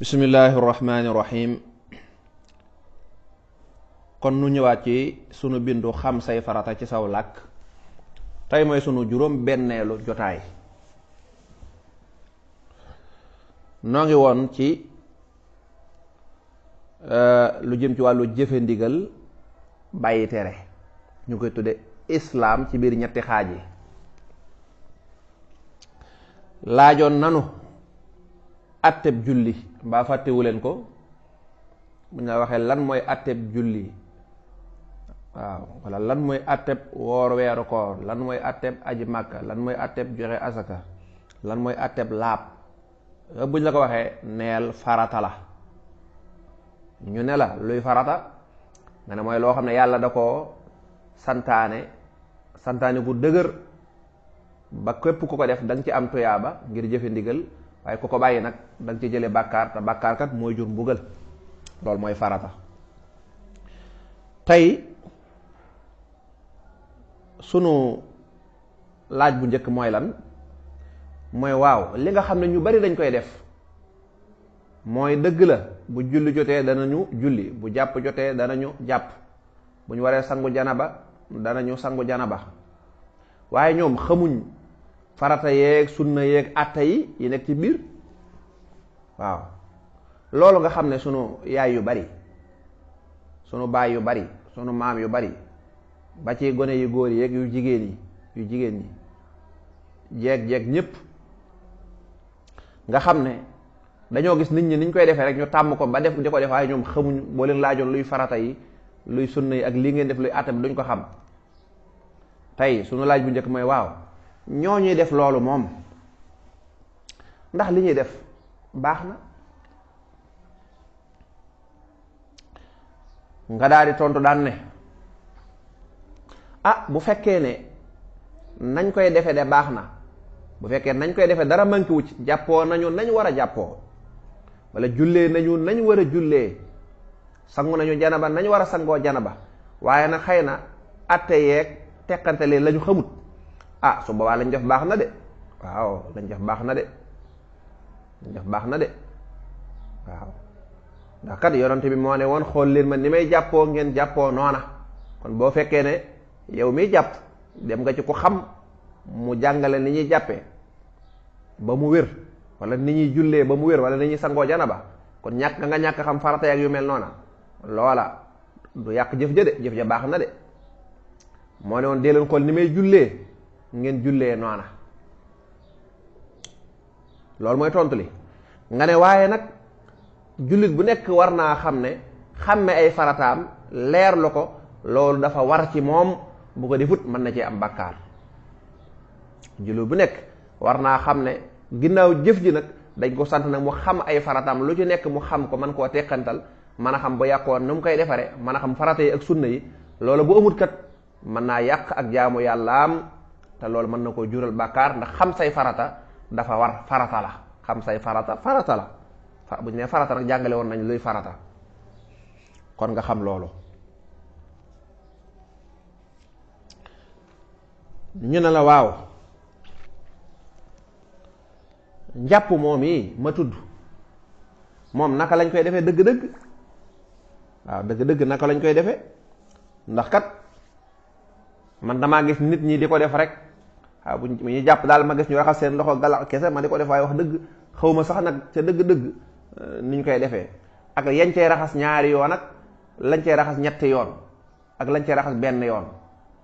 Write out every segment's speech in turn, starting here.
bismillaahi rahmaani rahiim. kon nu ñëwaat ci sunu bindu xam say farata ci saw làkk. tey mooy sunu juróom benneelu jotaay. noo ngi woon ci lu jëm ci wàllu jëfe ndigal bàyyi tere, ñu koy tudde islaam ci biir ñetti xaaj yi. laajoon nanu atteb julli, mbaa fàttewu leen ko? bu ñu la waxee lan mooy atteb julli, waaw, walla lan mooy atteb woor weeru koor, lan mooy atteb aji màkka, lan mooy atteb joxe asaka, lan mooy atteb laab, bu ñu la ko waxee neel farata la. ñu ne la luy farata nga ne mooy loo xam ne yàlla da koo santaane gu dëgër ba képp ku ko def da nga ci am tuyaaba ngir jëfe ndigal, waaye ku ko bàyyi nag da nga ci jële bàkkaar, te bàkkaar kat mooy jur mbugal. loolu mooy farata. tey sunu laaj bu njëkk mooy lan? mooy waaw, li nga xam ne ñu bari dañ koy def mooy dëgg la, bu julli jotee danañu julli, bu jàpp jotee danañu jàpp, bu ñu waree sangu janaba danañu sangu janaba, waaye ñoom xamuñ farata yeeg sunna yeeg atta yi nekk ci biir. waaw, loolu nga xam ne sunu yaay yu bari, sunu baay yu bari, sunu maam yu bari, ba ci gone yu góor yeeg yu jigéen ñi jeeg ñépp, nga xam ne dañoo gis nit ñi niñ koy defee rek ñu tàmm ko ba def di ko def, waaye ñoom xamuñ. boo leen laajoon luy farata yi, luy sunna yi ak lii ngeen def luy atta bi duñ ko xam. tey sunu laaj bu njëkk mooy waaw, ñoo ñuy def loolu moom ndax li ñuy def baax na? nga daal di tontu daan ne bu fekkee ne nañ koy defe de baax na, bu fekkee nañ koy defe dara manqué wu ci, jàppoo nañu nañ war a jàppoo, wala jullee nañu nañ war a jullee, sangu nañu janaba nañ war a sangoo janaba, waaye nag xëy na atte yeeg teqante leen la ñu xamut, su boobaa lañ def baax na de. waaw, lañ def baax na de, waaw. ndax kat yonante bi moo ne woon xool leen ma ni may jàppoo ngeen jàppoo noona. kon boo fekkee ne yow miy jàpp dem nga ci ku xam mu jàngale ni ñuy jàppee ba mu wér, wala ni ñuy jullee ba mu wér, wala ni ñuy sangoo janaba, kon ñàkk xam farata ak yu mel noona, loola du yàq jëf ja de, jëf ja baax na de. moo ne woon dee leen xool ni may jullee ngeen jullee noona. loolu mooy tontu li. nga ne waaye nag jullit bu nekk war naa xam ne xàmme ay farataam leer lu ko, loolu dafa war ci moom. bu ko defut mën na cee am bàkkaar. jullit bu nekk war naa xam ne ginnaaw jëf ji nag dañ ko sant nag mu xam ay farataam, lu ci nekk mu xam ko, mën koo teqantal, mën a xam bu yàqoon nu mu koy defare, mën a xam farata yi ak sunna yi. loolu bu amut kat mën naa yàq ak jaamu yàllaam, te loolu mën na koo jural bàkkaar. ndax xam say farata dafa war, farata la. xam say farata la. bu ñu nee farata nag jàngale woon nañ luy farata, kon nga xam loolu. ñu ne la waaw, njàpp moom yi ma tudd moom naka lañ koy defee dëgg-dëgg? waaw, dëgg-dëgg naka lañ koy defee? ndax kat man damaa gis nit ñi di ko def rek. waaw, bu ñu jàpp daal ma gis ñu raxas seen loxo gala kese ma di ko def, waaye wax dëgg xaw ma sax nag ca dëgg-dëgg ni ñu koy defee, ak yañ cey raxas ñaari yoon, ak lañ cey raxas ñetti yoon, ak lañ cey raxas benn yoon.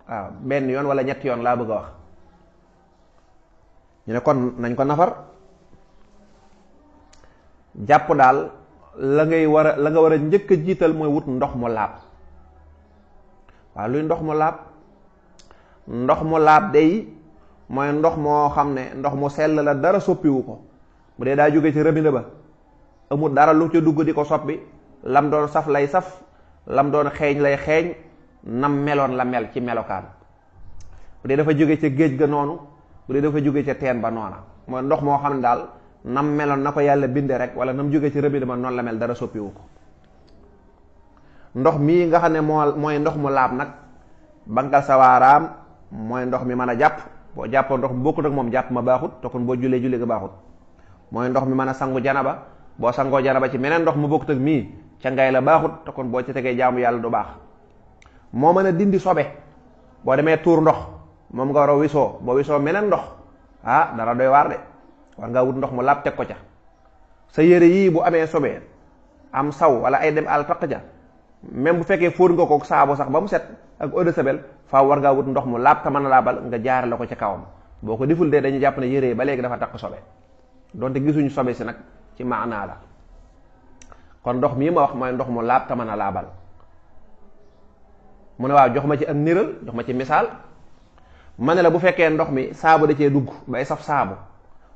waaw, benn yoon wala ñetti yoon laa bëgg a wax. ñu ne kon nañ ko nafar. jàpp daal la nga war a njëkk a jiital mooy wut ndox mu laab. waaw, luy ndox mu laab? ndox mu laab day mooy ndox moo xam ne ndox mu sell la, dara soppiwu ko. bu dee daa jóge ci robinet ba, amul dara lu ca dugg di ko soppi, lam doon saf lay saf, lam doon xeeñ lay xeeñ, nam meloon la mel ci melokaan. bu dee dafa jóge ca géej ga noonu, bu dee dafa jóge ca teen ba noona. mooy ndox moo xam ne daal nam meloon na ko yàlla binde rek, wala nam jóge ci robinet ba noonu la mel, dara soppiwu ko. ndox mii nga xam ne mooy ndox mu laab nag, bankal sa waaraam, mooy ndox mi mën a jàpp. boo jàppoo ndox mi bokkut ak moom jàpp ma baaxut, te kon boo jullee julli ga baaxut. mooy ndox mi mën a sangu janaba, boo sangoo janaba ci meneen ndox mu bokkut ak mii cangaay la baaxut te kon boo ci tegee jaamu yàlla du baax. moo mën a dindi sobe boo demee tuur ndox moom nga war a wisoo boo wisoo meneen ndox dara doy waar de war ngaa wut ndox mu laab teg ko ca. sa yére yii bu amee sobe am saw wala ay dem àll taq ja même bu fekkee fóot nga ko saabu sax ba mu set ak eau de javel faaw war ngaa wut ndox mu laab te mën a laabal nga jaarale ko ci kawam. boo ko deful dee dañuy jàpp ne yére yi ba léegi dafa taq sobe donte gisuñu sobe si nag ci maanaa la. kon ndox mii ma wax mooy ndox mu laab te mën a laabal. mu ne waaw jox ma ci ak niral jox ma ci misaal ma ne la bu fekkee ndox mi saabu da cee dugg bay saf saabu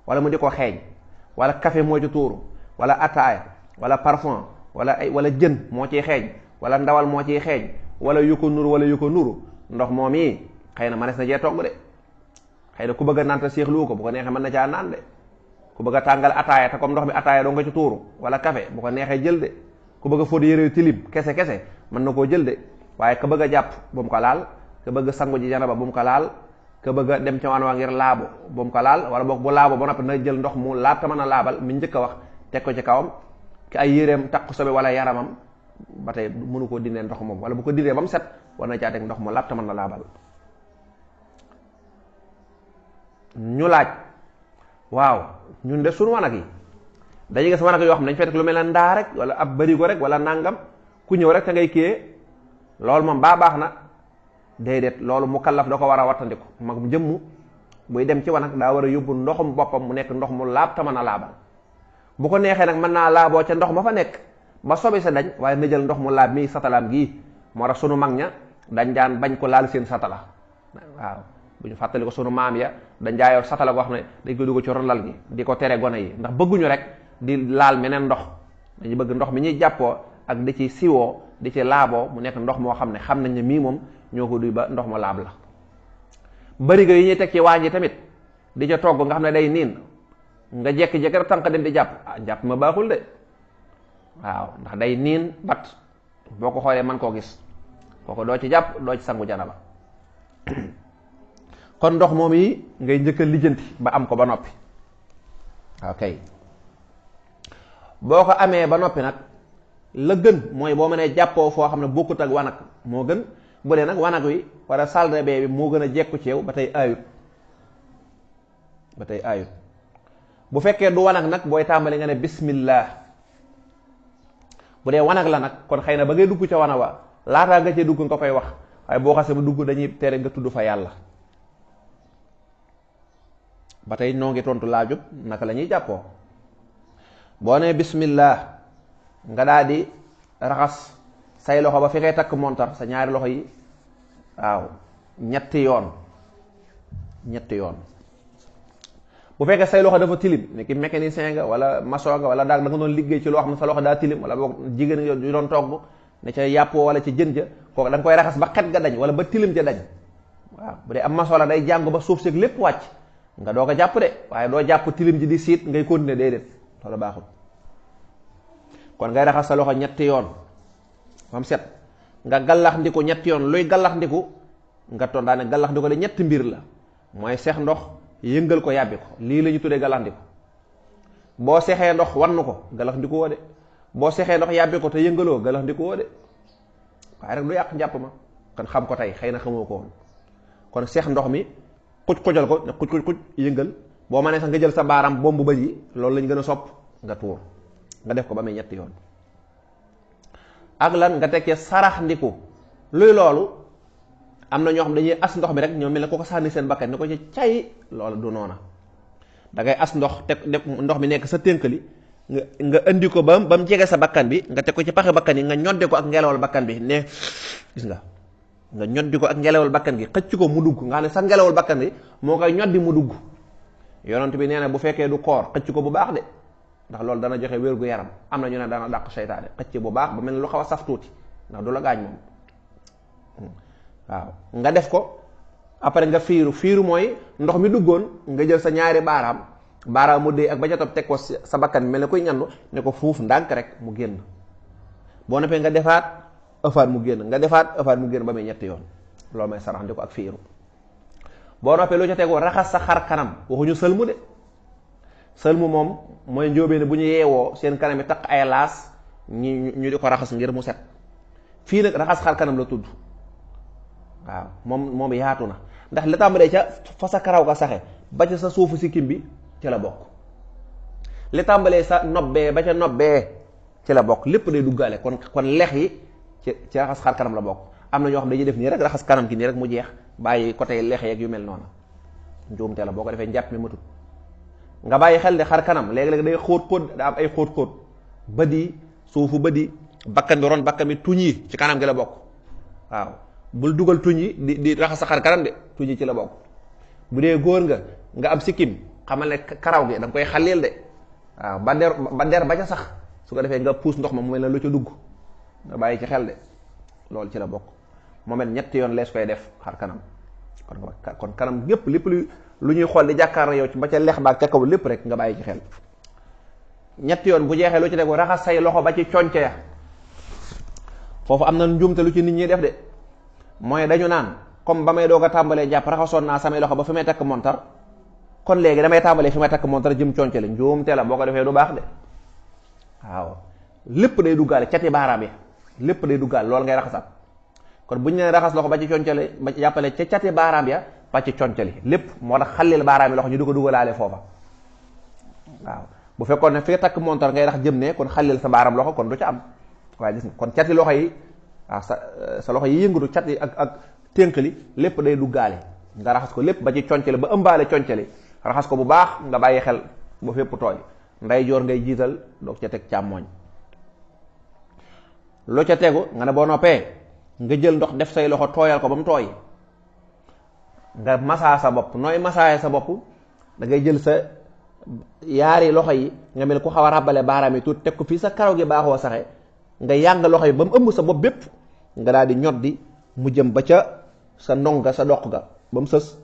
wala mu di ko xeeñ wala café moo ci tuuru wala ataaya wala parfum wala jën moo ciy xeeñ wala ndawal moo ciy xeeñ wala yu ko nuru ndox moom yi xëy na manees na cee togg de xëy na ku bëgg a naan te seexlu ko bu ko neexee mën na caa naan de ku bëgg a tàngal ataaya te comme ndox mi ataaya doo nga ci tuuru wala café bu ko neexee jël de ku bëgg a fóot yére tilim kese mën na koo jël de waaye ka bëgg a jàpp bu mu ko laal ka bëgg a sangu ji janaba bu mu ko laal ka bëgg a dem ca waan waa ngir laabu bu mu ko laal wala boog bu laabu ba noppi na jël ndox mu laab te mën a laabal mi njëkk a wax teg ko ci kawam ki ay yéreem takk sobe wala yaramam ba tey mënu koo dindee ndox moom wala bu ko dindee ba mu set war na caa teg ndox mu laab te mën na laabal. ñu laaj waaw ñun de suñu wanag yi dañuy gis wanag yoo xam ne dañ fay teg lu mel ne ndaa rek wala ab barigo rek wala nangam ku ñëw rek te ngay kiyee loolu moom baax na déedéet loolu mu kallaf da ko war a wattandiku mag mu jëmm buy dem ci wanag daa war a yóbbu ndoxum boppam mu nekk ndox mu laab te mën a laabal. bu ko neexee nag mën naa laaboo ca ndox ma fa nekk ba sobe sa dañ waaye na jël ndox mu laab mii satalaam gii moo tax sunu mag ña dañ daan bañ ko laal seen satala waaw bu ñu fàttali ko sunu maam ya dañ jaayoor satala goo xam ne dañ ko dugg ci ronlal gi di ko tere gone yi ndax bëgguñu rek di laal meneen ndox dañu bëgg ndox mi ñuy jàppoo ak di ci siwoo di ci laaboo mu nekk ndox moo xam ne xam nañ ne mii moom ñoo ko duy ba ndox mu laab la. barigo yi ñuy teg ci waañ yi tamit di ca togg nga xam ne day niin nga jekki-jekki rek tànk dem di jàpp jàpp ma baaxul de waaw ndax day niin bat boo ko xoolee man koo gis kooku doo ci jàpp doo ci sangu janaba kon ndox moom yi ngay njëkk a lijjanti ba am ko ba noppi ok boo ko amee ba noppi nag la gën mooy boo mënee jàppoo foo xam ne bokkut ak wanag moo gën bu dee nag wanag wi wala salle de bain bi moo gën a jekku ci yow ba tey aayut bu fekkee du wanag nag booy tàmbali nga ne bismillah bu dee wanag la nag kon xëy na ba ngay dugg ca wanag wa laataa nga cee dugg nga koy wax waaye boo xasee ba dugg dañuy tere nga tudd fa yàlla. ba tey noo ngi tontu laajub naka la ñuy jàppoo boo nee bismillah nga daal di raxas say loxo ba fi ngay takk montar sa ñaari loxo yi waaw ñetti yoon bu fekkee say loxo dafa tilim ni ki mécanicien nga wala maçon nga wala daal da nga doon liggéey ci loo xam ne sa loxo daa tilim wala boog jigéen yu doon togg ne ca yàppoo wala ci jën ja kooku da nga koy raxas ba xet ga dañ wala ba tilim ja dañ waaw bu dee am maçon la day jàng ba suuf seeg lépp wàcc nga doo ko jàpp de waaye doo jàpp tilim ji di siit ngay continuer déedéet loolu baaxul. kon ngay raxas sa loxo ñetti yoon fam set nga gallax ndiku ñetti yoon luy gallax ndiku nga ton daane gallax ndiku de ñetti mbir la mooy seex ndox yëngal ko yàbbi ko lii la ñu tuddee gallax ndiku boo seexee ndox wannu ko gallax ndiku woo de boo seexee ndox yàbbi ko te yëngaloo gallax ndiku woo de waaye rek du yàq njàpp ma kon xam ko tey xëy na xamoo ko woon kon seex ndox mi xujal ko ne xuj yëngal boo mënee sax nga jël sa baaraam bombu bëj yi loolu lañ gën a sopp nga tuur nga def ko ba muy ñetti yoon ak lan nga tekkee sarax ndiku luy loolu am na ñoo xam dañuy as ndox mi rek ñoo mel ne ko ko sànni seen bakkan ni ko ci cay loolu du noona da ngay as ndox teg def ndox mi nekk sa tënkali nga indi ko ba mu jege sa bakkan bi nga teg ko ci paxe bakkan yi nga ñoddi ko ak ngelawal bakkan bi ne gis nga ñoddi ko ak ngelawal bakkan gi xëcc ko mu dugg nga xam ne sa ngelawal bakkan bi moo koy ñoddi mu dugg yonent bi nee na bu fekkee du koor xëcc ko bu baax de ndax loolu dana joxe wér gu yaram am na ñu ne dana dàq seytaane xëcc bu baax ba mel ni lu xaw a saf tuuti ndax du la gaañ moom waaw nga def ko après nga fiiru mooy ndox mi duggoon nga jël sa ñaari baaraam mu dee ak ba ca topp teg ko sa bakkan mel ne kuy ñandu ne ko fuuf ndànk rek mu génn boo noppee nga defaat ëffaat mu génn nga defaat ëffaat mu génn ba muy ñetti yoon loolu may sarax ndi ko ak fiiru boo noppee lu ca tegoo raxas sa xar kanam waxuñu sëlmu de sëlmu moom mooy njóobee ne bu ñu yeewoo seen kanam yi taq ay laas ñu di ko raxas ngir mu set. fii nag raxas xar kanam la tudd waaw moom yaatu na ndax li tàmbalee ca fa sa karaw ga saxe ba ca sa suufu sikkim bi ci la bokk, li tàmbalee sa nobbee ba ca nobbee ci la bokk, lépp day duggaale. kon lex yi ci raxas xar kanam la bokk. am na ñoo xam dañuy def nii rek raxas kanam gi nii rek mu jeex, bàyyi côté lex yeeg yu mel noonu, njuumte la boo ko defee njàpp mi matut. nga bàyyi xel ne xar kanam léegi-léegi day xóot daa am ay xóot bët yi, suufu bët yi, bakkan bi ron bakkan bi, tuñ yi ci kanam gi la bokk. waaw bul dugal tuñ yi di raxas sa xar kanam de, tuñ yi ci la bokk. bu dee góor nga am sikkim xamal ne karaw gi da nga koy xalil de. waaw ba der ba ca sax su ko defee nga puus ndox ma mu mel ne lu ca dugg, nga bàyyi ci xel de, loolu ci la bokk. moom it ñetti yoon lees koy def xar kanam. kon kanam gépp lépp lu ñuy xool di jàkkaar yow ci ba ca lex baag ca kaw lépp rek nga bàyyi ci xel. ñetti yoon bu jeexee lu ci tegu raxas say loxo ba ci conce ya. foofu am na njuumte lu ci nit ñi def de, mooy dañu naan comme ba may doog a tàmbalee jàpp raxasoon naa samay loxo ba fi may takk montar, kon léegi damay tàmbalee fi may takk montar jëm conce la. njuumte la, boo ko defee du baax de. waaw lépp day duggaale, cati baaraam yi lépp day duggaale, loolu ngay raxasaat. kon bu ñu nee raxas loxo ba ci concali ba jàppale ca cati baaraam ya ba ci concali lépp, moo tax xallil baaraam yi loxo ñu du ko dugalaale foofa. waaw bu fekkoon ne fi takk montar ngay rax jëm ne kon xallil sa baaraam loxo kon du ca am. waaye gis nga kon cati loxo yi waaw sa loxo yi yëngatu cat yi ak ténkali lépp day duggaale, nga raxas ko lépp ba ci concali ba ëmbaale concali, raxas ko bu baax, nga bàyyi xel ba fépp tooy. ndeyjoor ngay jiital doog ca teg càmmooñ. loo ca tegu nga ne boo noppee nga jël ndox def say loxo tooyal ko ba mu tooy, nga masaa sa bopp. nooy masaaye sa bopp da ngay jël sa yaari loxo yi nga mel ku xaw a ràbbale baaraam yi tuuti teg ko fii sa karaw gi baaxoo saxe, nga yàng loxo yi ba mu ëmb sa bopp bépp, nga daal di ñoddi mu jëm ba ca sa ndonga sa doq ga ba mu sës,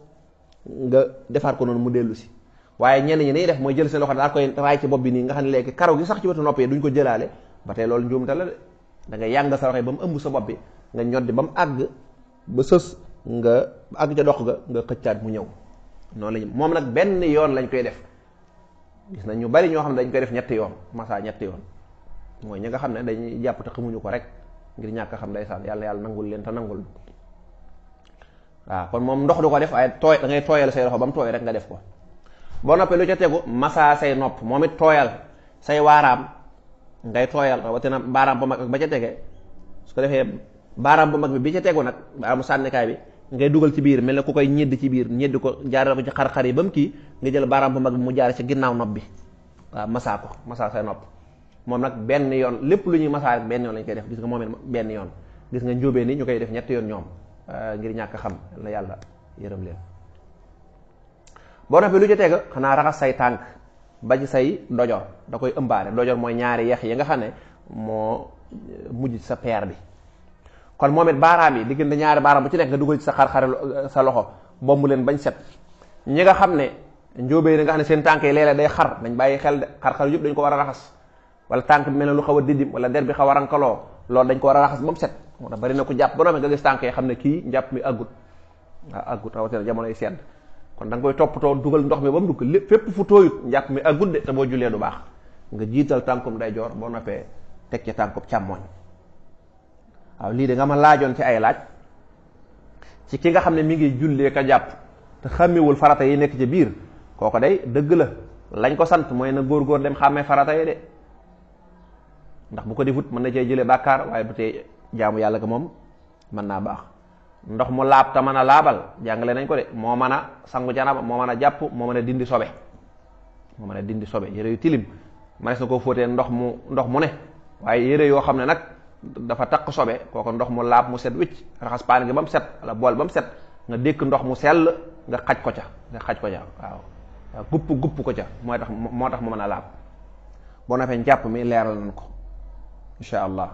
nga defaat ko noonu mu dellu si. waaye ñenn ñi dañuy def mooy jël seen loxo daal koy raay ci bopp bi nii, nga xam ne léegi karaw gi sax ci wetu nopp yi duñ ko jëlaale, ba tey loolu njuumte la de. da ngay yàng sa loxo yi ba mu ëmb sa bopp bi, nga ñoddi ba mu àgg ba sës, nga àgg ca doq ga nga xëccaat mu ñëw. noonu lañu moom nag benn yoon lañ koy def. gis nañ ñu bari ñoo xam ne dañ koy def ñetti yoon, massa ñetti yoon. mooy ñi nga xam ne dañuy jàpp te xamuñu ko rek ngir ñàkk a xam ndeysaan, yàlla nangul leen te nangul. waaw kon moom ndox du ko def, waaye tooy da ngay tooyal say loxo ba mu tooy rek nga def ko. boo noppee lu ca tegu massa say nopp, moom it tooyal say waaraam, ngay tooyal rawatina baaraam bu mag ba ca tege. su ko defee baaraam bu mag bi ca tegu nag baaraamu sànnikaay bi ngay dugal ci biir mel ne ku koy ñedd ci biir, ñedd ko jaarale ko ci xar-xar yi ba mu kii, nga jël baaraam bu mag bi mu jaare ci ginnaaw nopp bi. waaw massa ko, massa say nopp. moom nag benn yoon, lépp lu ñuy massa rek benn yoon lañ koy def. gis nga moom it benn yoon. gis nga njóobee ni ñu koy def ñetti yoon ñoom, ngir ñàkk xam la yàlla yërëm leen. boo noppee lu ca teg xanaa raxas say tànk ba ci say ndojor, da koy ëmbaale. ndojor mooy ñaari yeex yi nga xam ne moo mujj ci sa peer bi. kon moom it baaraam yi diggante ñaari baaraam bu ci nekk nga dugal ci sa xar-xare sa loxo bomb leen bañ set. ñi nga xam ne njóobee yi nga xam ne seen tànk yi léeg-léeg day xar, dañ bàyyi xel de, xar-xar yëpp dañ ko war a raxas. wala tànk bi mel ne lu xaw a diddim wala der bi xaw a rankaloo, loolu dañ ko war a raxas ba mu set. moo tax bari na ku jàpp ba noonu nga gis tànk yi xam ne kii njàpp mi àggut. waaw àggut rawatina jamonoy sedd. kon da nga koy toppatoo dugal ndox mi ba mu dugg lépp fépp fu tooyut njàpp mi àggut de, te boo jullee du baax. nga jiital tànkum ndeyjoor, boo noppee teg ci tànkum càmmooñ. waaw lii de nga ma laajoon ci ay laaj ci ki nga xam ne mi ngi jullee ka jàpp te xàmmewul farata yi nekk ci biir, kooko day dëgg la lañ ko sant mooy na góor-góor dem xàmmee farata yi de. ndax bu ko defut mën na cee jëlee bàkkaar, waaye bu tee jaamu yàlla ga moom mën naa baax. ndox mu laab te mën a laabal jàngale nañ ko de, moo mën a sangu janaba, moo mën a jàpp, moo mën a dindi sobe. moo mën a dindi sobe. yére yu tilim manes na koo fóotee ndox mu ne, waaye yére yoo xam ne nag dafa takk sobe, kooku ndox mu laab mu set wicc, raxas paan gi ba mu set wala bool ba mu set, nga dékk ndox mu sell nga xaj ko ca waaw gupp ko ca, moo tax mu mën a laab. boo noppee njàpp mi leeral nañ ko insha allah.